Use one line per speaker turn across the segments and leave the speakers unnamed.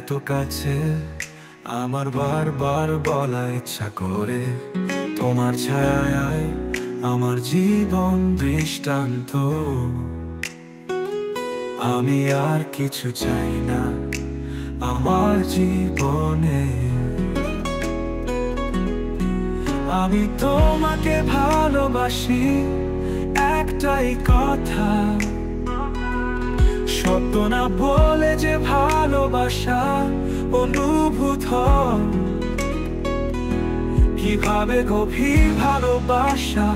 এত কাছে আমার বারবার বলা ইচ্ছা করে, তোমার ছায়ায় আমার জীবন দৃষ্টান্ত। আমি আর কিছু চাই না আমার জীবনে, আমি তোমাকে ভালোবাসি, একটাই কথা। সত্য না বলে যে ভালোবাসা অনুভূত হয়, কিভাবে গভীর ভালোবাসা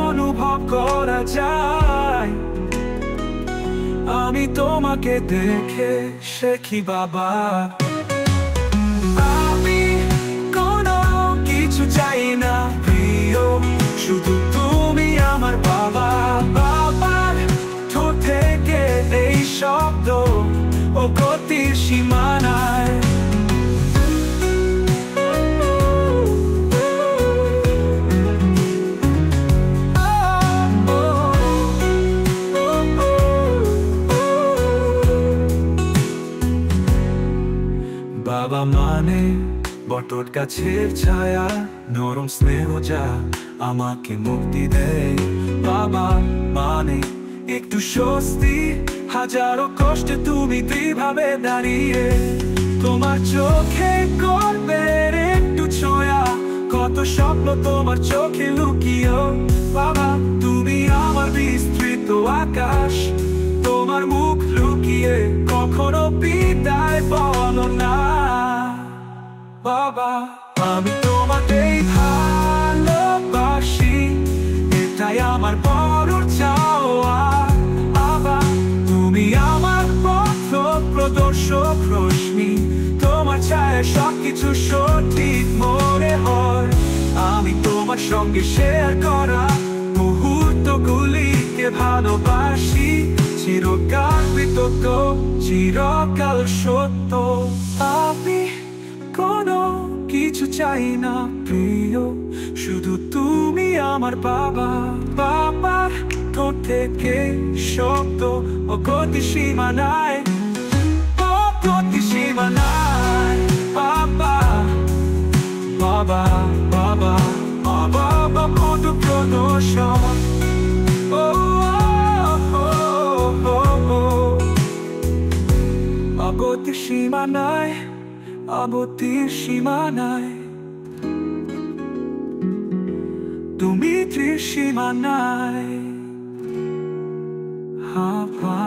অনুভব করা যায়। আমি তোমাকে দেখে শিখি বাবা, আমি কোনো কিছু চাই না প্রিয়, শুধু তুমি আমার বাবা। বাবার ঠোঁট থেকে এই শব্দ ও গতির সীমানায়, বাবা মানে বটর গাছের ছায়া, নরম স্নেহ যা আমাকে মুক্তি দেয়। বাবা মানে একটু স্বস্তি, হাজারো কষ্টে তুমি দুইভাবে দাঁড়িয়ে। তোমার চোখে গর্বের একটু ছোঁয়া, কত স্বপ্ন তোমার চোখে লুকিয়ে। বাবা তুমি আমার বিস্তৃত আকাশ, তোমার মুখ লুকিয়ে কখনো বিদায় বলো না। বাবা আমি তোমাকেই ভালোবাসি, এটাই আমার বড় চাওয়া। বাবা তুমি আমার পথ প্রদর্শক রশ্মি, তোমার ছায়ায় সবকিছু সঠিক মনে হয়। আমি তোমার সঙ্গে শেয়ার করা মুহূর্তগুলিকে ভালোবাসি, চিরকাল কৃতজ্ঞ, চিরকাল সত্য। আমি কোনো কিছু চাই না প্রিয়, শুধু তুমি আমার বাবা। বাবার ঠোঁট থেকে শব্দ ও গতি সীমানায়, ও গতি সীমানায়। বাবা বাবা বাবা বাবা কত প্রদর্শন, ও অগতির সীমানায়, অগতির সীমানায়, তুমি ত্রিসীমানায়। হাওয়া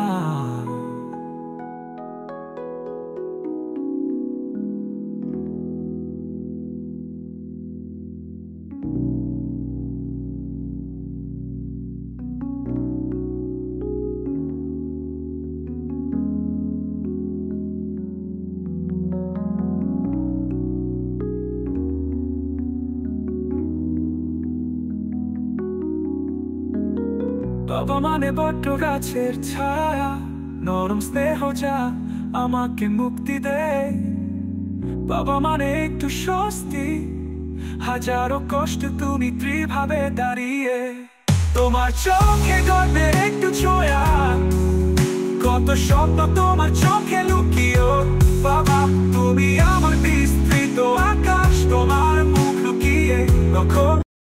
বাবা মানে বট গাছের ছায়া, নরম স্নেহ যা আমাকে মুক্তি দেয়। বাবা মানে একটু স্বস্তি, হাজারো কষ্ট তুমি ত্রিভাবে দাঁড়িয়ে। তোমার চোখে গর্বের একটু ছোঁয়া, কত স্বপ্ন তোমার চোখে লুকিয়ে। বাবা তুমি আমার বিস্তৃত আকাশ, তোমার মুখ লুকিয়ে